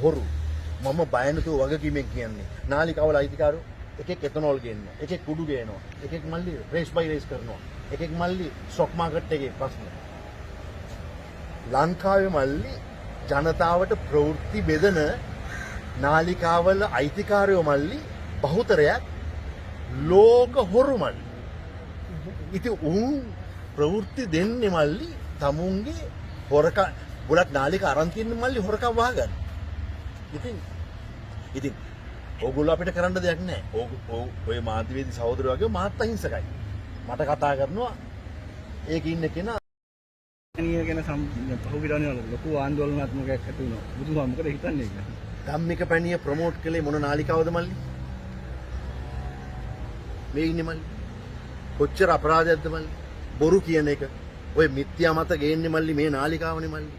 හොරු. මම බය නැතුව වගකීමෙන් කියන්නේ. නාලිකාවල අයිතිකාරෝ එකෙක් එතනෝල් ගේනවා. එකෙක් කුඩු ගේනවා. එකෙක් මල්ලි රේස් බයි රේස් කරනවා. එකෙක් මල්ලි ස්ටොක් මාකට් එකේ ප්‍රශ්න. ලංකාවේ මල්ලි ජනතාවට ප්‍රවෘත්ති බෙදන නාලිකාවල අයිතිකාරයෝ මල්ලි බහුතරයක් ලෝක හොරු මල්ලි. ඉතින් උන් ප්‍රවෘත්ති දෙන්නේ මල්ලි තමුන්ගේ හොරක ගොඩක් නාලිකා අරන් තියෙන මල්ලි හොරකම් වහගන්න. ඉතින් ඕගොල්ලෝ අපිට කරන්න දෙයක් නැහැ. ඔය මාධ්‍යවේදී සහෝදරයෝ වගේ මාත් අහිංසකයි. මට කතා කරනවා ඒකේ ඉන්න කෙනා අනිය ගැන පහුගිරානේ වල ලොකු ආందోලනාත්මකයක් ඇති වුණා. බුදුහාම මොකද හිතන්නේ ඒක? ධම්මික පැණිය ප්‍රොමෝට් කළේ මොන නාලිකාවද මල්ලි? මේ ඉන්නේ මල්ලි. කොච්චර අපරාධයක්ද මල්ලි? බොරු කියන එක. ඔය මිත්‍යා මත ගේන්නේ මල්ලි මේ නාලිකාවනේ මල්ලි.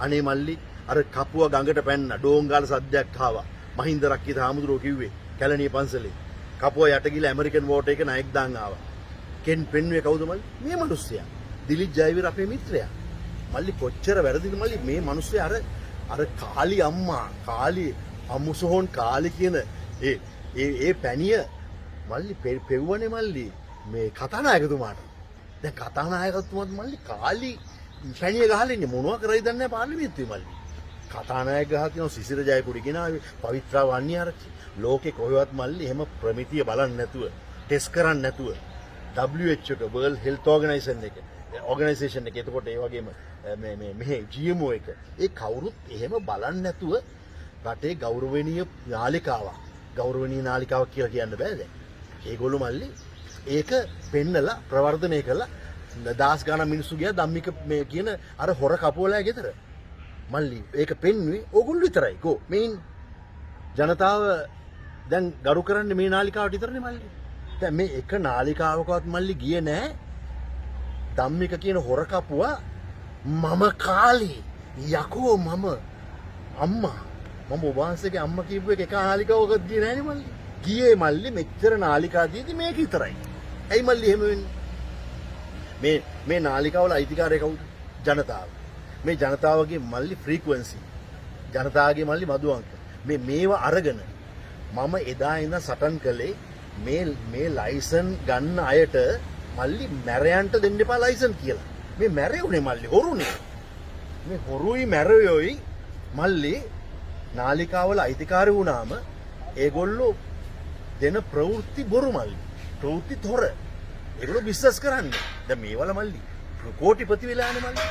අනේ මල්ලි අර කපුව ගඟට පැන්න ඩෝංගාල සද්දයක් ආවා. මහින්ද රක්කිත හාමුදුරුවෝ කිව්වේ කැලණිය පන්සලේ. කපුව යට ගිහලා ඇමරිකන් වෝට් එක නායක දාන් ආවා. කෙන් පෙන්නුවේ කවුද මල්ලි? මේ මිනිස්සයා. දිලිත් ජයවීර අපේ මිත්‍රයා. මල්ලි කොච්චර වැරදිද මල්ලි මේ මිනිස්සයා අර කාලි අම්මා කාලි අමුසොහොන් කාලි කියන ඒ පැණිය මල්ලි පෙව්වනේ මල්ලි මේ කතානායකතුමාට. දැන් කතානායකතුමාත් මල්ලි කාලි පැණිය ගහලා ඉන්නේ මොනවා කරයිද දන්නේ නැහැ පාර්ලිමේන්තුවේ මල්ලි. කතානායක ගහ කියනවා සිසිර ජයපුරි ගෙනාවේ පවිත්‍රා වන්නිආරච්චි. ලෝකේ කොහෙවත් මල්ලි එහෙම ප්‍රමිතිය බලන්නේ නැතුව ටෙස්ට් කරන්නේ නැතුව WHO එක World Health Organization එක එතකොට ඒ වගේම මේ GMO එක ඒ කවුරුත් එහෙම බලන්නේ නැතුව රටේ ගෞරවණීය නාලිකාවක් කියලා කියන්න බෑ දැන්. ඒගොල්ලෝ මල්ලි ඒක පෙන්නලා ප්‍රවර්ධනය කළා දහස් ගණන් මිනිස්සු ගියා ධම්මික මේ කියන අර හොර කපුවලා ගෙදර. මල්ලි ඒක පෙන්වුවේ ඕගොල්ලෝ විතරයි. කො මේන් ජනතාව දැන් ගරු කරන්නේ මේ නාලිකාවට විතරනේ මල්ලි. දැන් මේ එක නාලිකාවකවත් මල්ලි ගියේ නැහැ. ධම්මික කියන හොර කපුවා මම කාලේ යකෝ මම අම්මා මම ඔබවහන්සේගේ අම්මා කියපු එක නාලිකාවකවත් ගියේ නැහැනේ මල්ලි. ගියේ මල්ලි මෙච්චර නාලිකා දීදී මේක විතරයි. ඇයි මල්ලි එහෙම වෙන්නේ? මේ නාලිකාවල අයිතිකාරය කවුද? ජනතාව. මේ ජනතාවගේ මල්ලි ෆ්‍රීකවන්සි. ජනතාවගේ මල්ලි මදු අංක. මේවා අරගෙන මම එදා ඉඳන් සටන් කළේ මේ ලයිසන් ගන්න අයට මල්ලි මැරයන්ට දෙන්න එපා ලයිසන් කියලා. මේ මැරෙවුනේ මල්ලි හොරුනේ. මේ හොරුයි මැරයෝයි මල්ලි නාලිකාවල අයිතිකාරය වුණාම ඒගොල්ලෝ දෙන ප්‍රවෘත්ති බොරු මල්ලි. ප්‍රවෘත්ති තොර. ඒගොල්ලෝ බිස්නස් කරන්නේ. දැන් මේවල මල්ලි කෝටිපති වෙලානේ මල්ලි.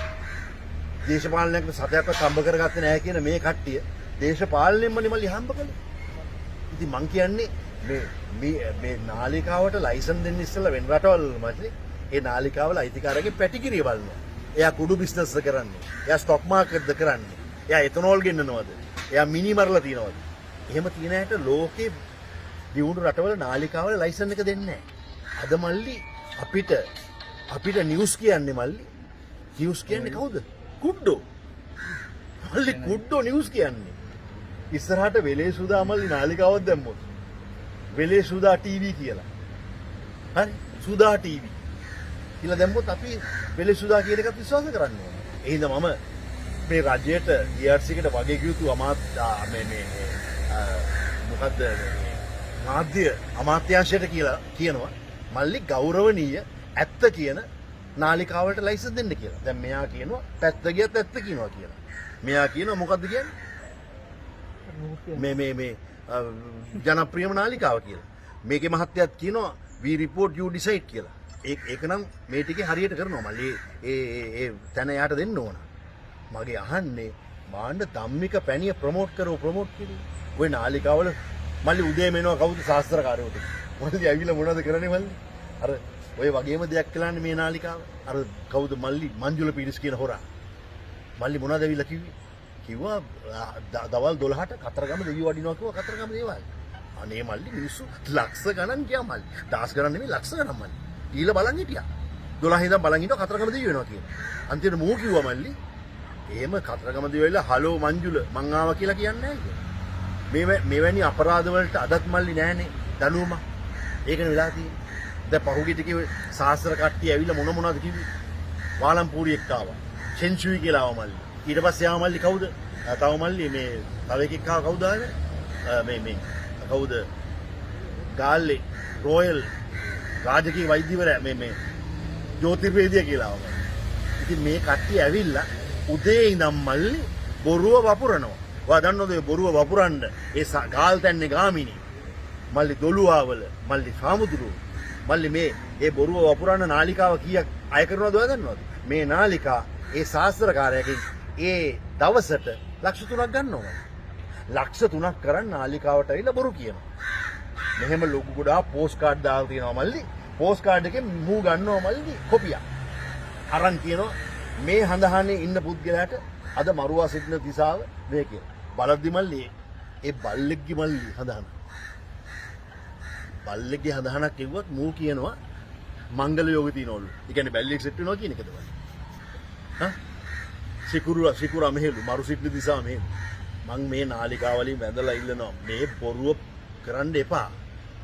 දේශපාලනයකට සතයක්වත් හම්බ කරගත්තේ නැහැ කියන මේ කට්ටිය දේශපාලනයෙන්මනේ මල්ලි හම්බ කළේ. ඉතින් මං කියන්නේ මේ නාලිකාවට ලයිසන් දෙන්න ඉස්සෙල්ලා වෙන රටවල් මල්ලි ඒ නාලිකාවල අයිතිකාරගේ පැටිකිරිය බලනවා. එයා කුඩු බිස්නස් කරන්නේ. එයා ස්ටොක් මාකට්ද කරන්නේ. එයා එතනෝල් ගෙන්නනවද? එයා මිනි මරලා තියනවද? එහෙම තියෙන ඇයට ලෝකේ දියුණු රටවල නාලිකාවල ලයිසන් එක දෙන්නේ නැහැ. අද මල්ලි අපිට නිවුස් කියන්නේ මල්ලි. නිවුස් කියන්නේ කවුද? කුඩ්ඩෝ. මල්ලි කුඩ්ඩෝ නිවුස් කියන්නේ. ඉස්සරහට වෙලේ සුදා මල්ලි නාලිකාවක් දැම්මොත්. වෙලේ සුදා ටීවී කියලා. හරි? සුදා ටීවී. කියලා දැම්මොත් අපි වෙලේ සුදා කියන එකත් විශ්වාස කරන්න ඕනේ. ඒ හින්දා මම මේ රජයට DRC එකට වගේ කියුතු මොකද්ද මාධ්‍ය අමාත්‍යාංශයට කියලා කියනවා මල්ලි ගෞරවනීය ඇත්ත කියන නාලිකාවලට ලයිසන් දෙන්න කියලා. දැන් මෙයා කියනවා පැත්ත ගියත් ඇත්ත කියනවා කියලා. මෙයා කියනවා මොකද්ද කියන්නේ? මේ ජනප්‍රියම නාලිකාව කියලා. මේකේ මහත්යත් කියනවා we report you decide කියලා. ඒක නම් මේ ටිකේ හරියට කරනවා මල්ලි. ඒ තැන යාට දෙන්න ඕන. මගේ අහන්නේ මාන්න ධම්මික පැණිය ප්‍රොමෝට් කිරුවා. ඔය නාලිකාවල මල්ලි උදේ මෙනවා කවුද ශාස්ත්‍රකාරයෝට. මල්ලි ඇවිල්ලා මොනවද කරන්නේ මල්ලි? අර ඔය වගේම දෙයක් කළානේ මේ නාලිකාව. අර කවුද මල්ලි මංජුල පීරිස් කියන හොරා. මල්ලි මොනවද ඇවිල්ලා කිව්වේ? කිව්වා දවල් 12ට කතරගම දෙවියෝ වඩිනවා කිව්වා කතරගම දේවාලේ. අනේ මල්ලි මිනිස්සු ලක්ෂ ගණන් ගියා මල්ලි. දහස් ගණන් නෙමෙයි ලක්ෂ ගණන් මල්ලි. ඊළ බලන් හිටියා. 12 ඉඳන් බලන් හිටියා කතරගම දෙවියෝ වෙනවා කියලා. අන්තිමට මූ කිව්වා මල්ලි එහෙම කතරගම දෙවියෝ හලෝ මංජුල මං ආවා කියලා කියන්නේ නැහැ කියලා. මෙවැනි අපරාධ වලට අදත් මල්ලි නැහනේ දනුවම. ඒකනේ වෙලා තියෙන්නේ. දැන් පහුගිය ටිකේ සාස්ත්‍ර කට්ටිය ඇවිල්ලා මොනවද කිව්වේ? වාලම්පූරි එක්ක ආවා. චෙන්චුයි කියලා ආවා මල්ලි. ඊට පස්සේ ආවා මල්ලි කවුද? තව මල්ලි මේ තව එකෙක් ආව කවුද ආවේ? මේ කවුද? ගාල්ලේ රොයල් රාජකීය වෛද්‍යවරයා මේ ජ්‍යොතිර්වේදියා කියලා ආවා. ඉතින් මේ කට්ටිය ඇවිල්ලා උදේ ඉඳන් මල්ලි බොරුව වපුරනවා. ඔයා දන්නවද මේ බොරුව වපුරන්න ඒ ගාල් තැන්නේ ගාමිණී. මල්ලි දොළුවාවල මල්ලි සාමුදුරු මල්ලි මේ බොරුව වපුරන්න නාලිකාව කීයක් අය කරනවද ඔයා දන්නවද? මේ නාලිකා ඒ ශාස්ත්‍රකාරයකින් ඒ දවසට ලක්ෂ 3ක් ගන්නවා. ලක්ෂ 3ක් කරන් නාලිකාවට ඇවිල්ලා බොරු කියනවා. මෙහෙම ලොකු ගොඩාක් පෝස්ට් කාඩ් දාලා තියෙනවා මල්ලි. පෝස්ට් කාඩ් එකෙන් මූ ගන්නවා මල්ලි කොපියක්. අරන් කියනවා මේ හඳහනේ ඉන්න පුද්ගලයාට අද මරුවා සිටින දිශාව මේ කියලා. බලද්දි මල්ලි ඒ බල්ලෙක්ගේ මල්ලි හඳහන. බල්ලෙක්ගේ හඳහනක් කිව්වත් මූ කියනවා මංගල යෝග තියනවලු. ඒ කියන්නේ බැල්ලෙක් සෙට් වෙනවා කියන එකද බලන්න. හා? සිකුරා මෙහෙලු මරු සිටින දිශාව මෙහෙලු. මං මේ නාලිකාවලින් වැඳලා ඉල්ලනවා මේ බොරුව කරන්න එපා.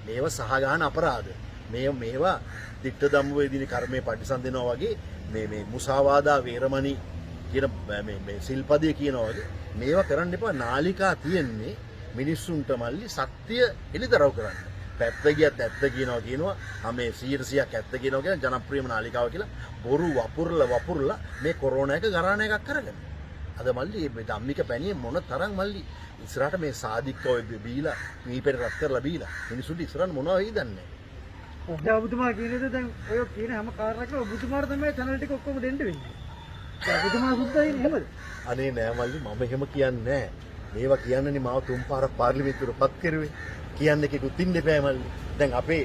මේව සහගාන අපරාධ. මේවා දිට්ඨ ධම්ම වේදිනී කර්මයේ පටිසන්ධිනවා වගේ මේ මුසාවාදා වේරමණී කියන මේ සිල්පදයේ කියනවා වගේ මේවා කරන්න එපා. නාලිකා තියෙන්නේ මිනිස්සුන්ට මල්ලි සත්‍ය එලිදරව් කරන්න. පැත්ත ගියත් ඇත්ත කියනවා මේ 100%ක් ඇත්ත කියනවා කියන ජනප්‍රියම නාලිකාව කියලා බොරු වපුරලා මේ කොරෝනා එක ගරාණ එකක් කරගෙන. අද මල්ලි මේ ධම්මික පැණියේ මොන තරම් මල්ලි ඉස්සරහට මේ සාදික්කව බීලා මීපෙට රත් කරලා බීලා මිනිසුන්ට ඉස්සරහට මොනවා වෙයිද දන්නේ නැහැ. ඔබතුමා කියනද දැන් ඔය කියන හැම කාරණාවකම ඔබතුමාට තමයි channel ටික ඔක්කොම දෙන්න වෙන්නේ. ඔබතුමා සුද්ධයි එහෙමද? අනේ නෑ මල්ලි මම එහෙම කියන්නේ නෑ. මේවා කියන්නනේ මාව තුන් පාරක් පාර්ලිමේන්තුවට පත් කරුවේ. කියන්නේ කිකුත් ඉන්න එපා මල්ලි. දැන් අපේ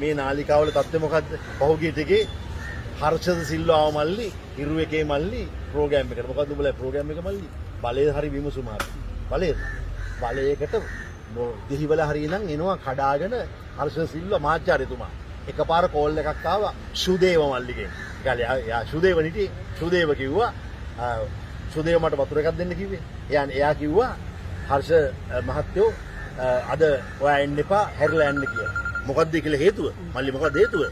මේ නාලිකාවල තත්ත්වය මොකද්ද? පහුගිය ටිකේ හර්ෂද සිල්වාව මල්ලි ඉරු එකේ මල්ලි ප්‍රෝග්‍රෑම් එකට. මොකද්ද උඹලා ප්‍රෝග්‍රෑම් එක මල්ලි? බලය හරි විමසුමාර. බලයකට දෙහිවල හරි නම් එනවා කඩාගෙන හර්ෂද සිල්වා මාත්‍යාරයතුමා. එකපාර කෝල් එකක් ආවා සුදේව මල්ලිගෙන්. යා සුදේව නිටි සුදේව කිව්වා සුදේව මට වතුර එකක් දෙන්න කිව්වේ. එයා කිව්වා හර්ෂ මහත්තයෝ අද ඔයා එන්න එපා හැරිලා යන්න කියලා. මොකද්ද කියලා හේතුව? මල්ලි මොකක්ද හේතුව?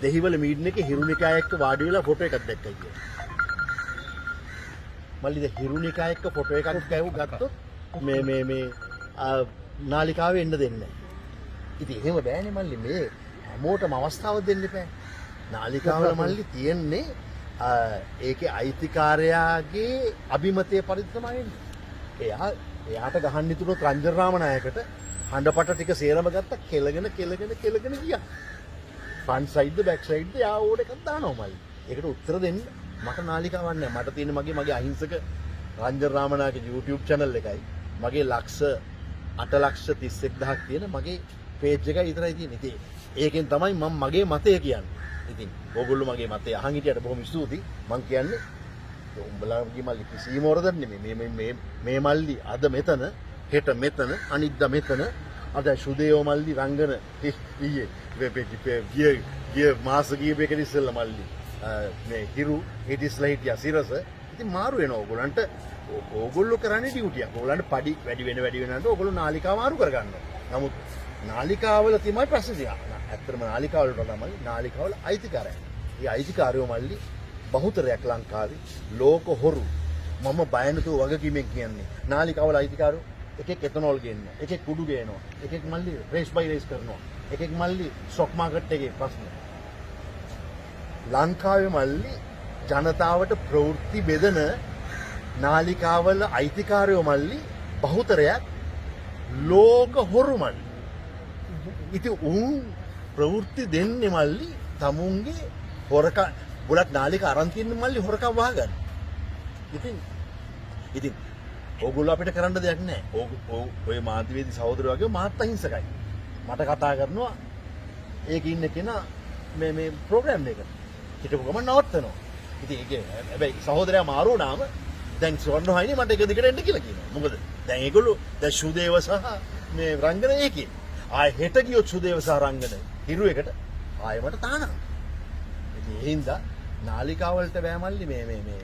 දෙහිවල මීටින් එකේ හිරුනිකාය එක්ක වාඩි වෙලා ෆොටෝ එකක් දැක්කයි කියලා. මල්ලි ද හිරුනිකාය එක්ක ෆොටෝ එකක් ගත්තොත් මේ නාලිකාවේ එන්න දෙන්නේ නැහැ. ඉතින් එහෙම බෑනේ මල්ලි මේ හැමෝටම අවස්ථාවක් දෙන්න එපා. නාලිකාවල මල්ලි තියෙන්නේ ඒකේ අයිතිකාරයාගේ අභිමතය පරිදි තමයි එන්නේ. එයාට ගහන්න ඉතුරුත් රංජන් රාමනායකට හඬපට ටික සේරම ගත්තා කෙලගෙන ගියා. ෆ්‍රන්ට් සයිඩ්ද බෑක් සයිඩ්ද යා ඕඩ එකක් දානවා මල්ලි. ඒකට උත්තර දෙන්න මට නාලිකාවක් නැහැ. මට තියෙන මගේ අහිංසක රංජන් රාමනායකගේ YouTube channel එකයි. මගේ ලක්ෂ 8,31,000ක් තියෙන මගේ page එකයි විතරයි තියෙන්නේ. ඉතින් ඒකෙන් තමයි මම මගේ මතය කියන්නේ. ඉතින් ඕගොල්ලෝ මගේ මතය අහන් හිටියට බොහොම ස්තුතියි. මම කියන්නේ උඹලාගේ මල්ලි කිසිම වරදක් නෙමෙයි. මේ මල්ලි අද මෙතන, හෙට මෙතන, අනිද්දා මෙතන. අද සුදේව මල්ලි රංගන ගිය මාස කීපයකට ඉස්සෙල්ලා මල්ලි මේ හිරු හිටිස්ලා හිටියා සිරස. ඉතින් මාරු වෙනවා ඕගොල්ලන්ට. ඕගොල්ලෝ කරන්නේ ඩියුටියක්. ඕගොල්ලන්ට පඩි වැඩි වෙනකොට ඕගොල්ලෝ නාලිකාව මාරු කරගන්නවා. නමුත් නාලිකාවල තමයි ප්‍රශ්නේ තියෙන්නේ. ඇත්තටම නාලිකාවල තමයි නාලිකාවල අයිතිකාරයන්. මේ අයිතිකාරයෝ මල්ලි බහුතරයක් ලංකාවේ ලෝක හොරු. මම බය නැතුව වගකීමෙන් කියන්නේ. නාලිකාවල අයිතිකාරයෝ එකෙක් එතනෝල් ගේනවා. එකෙක් කුඩු ගේනවා. එකෙක් මල්ලි රේස් බයි රේස් කරනවා. එකෙක් මල්ලි ස්ටොක් මාකට් එකේ ප්‍රශ්න. ලංකාවේ මල්ලි ජනතාවට ප්‍රවෘත්ති බෙදන නාලිකාවල අයිතිකාරයෝ මල්ලි බහුතරයක් ලෝක හොරු මල්ලි. ඉතින් උන් ප්‍රවෘත්ති දෙන්නේ මල්ලි තමුන්ගේ හොරකම් බුලත් නාලික අරන් තියෙන මල්ලි හොරකම් වහගන්න. ඉතින් ඕගොල්ලෝ අපිට කරන්න දෙයක් නැහැ. ඔය මාධ්‍යවේදී සහෝදරයෝ වගේ මාත් අහිංසකයි. මට කතා කරනවා ඒකේ ඉන්න කෙනා මේ ප්‍රෝග්‍රෑම් එක. හිටපු ගමන් නවත්තනවා. ඉතින් ඒකේ හැබැයි සහෝදරයා මාරු වුණාම දැන් ස්වර්ණහයිනේ මට එක දිගට එන්න කියලා කියනවා. මොකද දැන් ඒගොල්ලෝ දැන් සුදේව සහ මේ රංගන ඒකේ. ආයෙ හෙට ගියොත් සුදේව සහ රංගන හිරු එකට ආයෙ මට තානවා. ඉතින් ඒ හින්දා නාලිකාවලට බෑමල්ලි මේ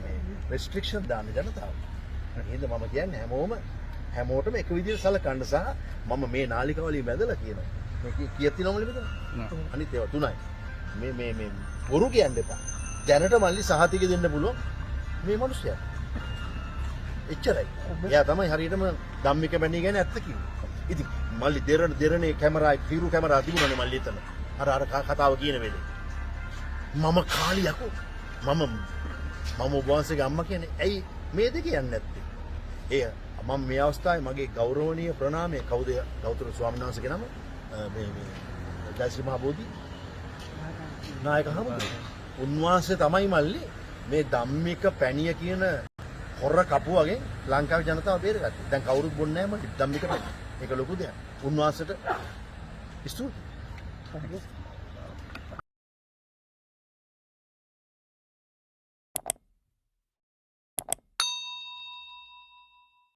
රෙස්ට්‍රික්ෂන් දාන්න ජනතාව. ඒ හින්දා මම කියන්නේ හැමෝටම එක විදිහට සලකන්න සහ මම මේ නාලිකාවලින් බැදලා කියනවා. මේ කීයක් තියෙනවද මෙතන? අනිත් ඒවා 3යි. මේ බොරු කියන්න එපා. දැනට මල්ලි සහතික දෙන්න පුළුවන් මේ මිනිස්සයා. එච්චරයි. එයා තමයි හරියටම ධම්මික පැණි ගැන ඇත්ත කිව්වේ. ඉතින් මල්ලි දෙරණේ කැමරා හිරු කැමරා තිබුණානේ මල්ලි එතන. අර කතාව කියන වෙලේ. මම කාලියකෝ. මම ඔබ වහන්සේගේ අම්මා කියන්නේ ඇයි මේ දෙක යන්නේ නැත්තේ? මම මේ අවස්ථාවේ මගේ ගෞරවනීය ප්‍රණාමය කවුද ගෞතම ස්වාමීන් වහන්සේගේ නම මේ ජයශ්‍රී මහ බෝධි නායක හමුදුරුවෝ. උන්වහන්සේ තමයි මල්ලි මේ ධම්මික පැණිය කියන හොර කපුවගෙන් ලංකාවේ ජනතාව බේරගත්තේ. දැන් කවුරුත් බොන්නේ නැහැ මල්ලි ධම්මික පැණිය. ඒක ලොකු දෙයක්. උන්වහන්සේට ස්තුතියි.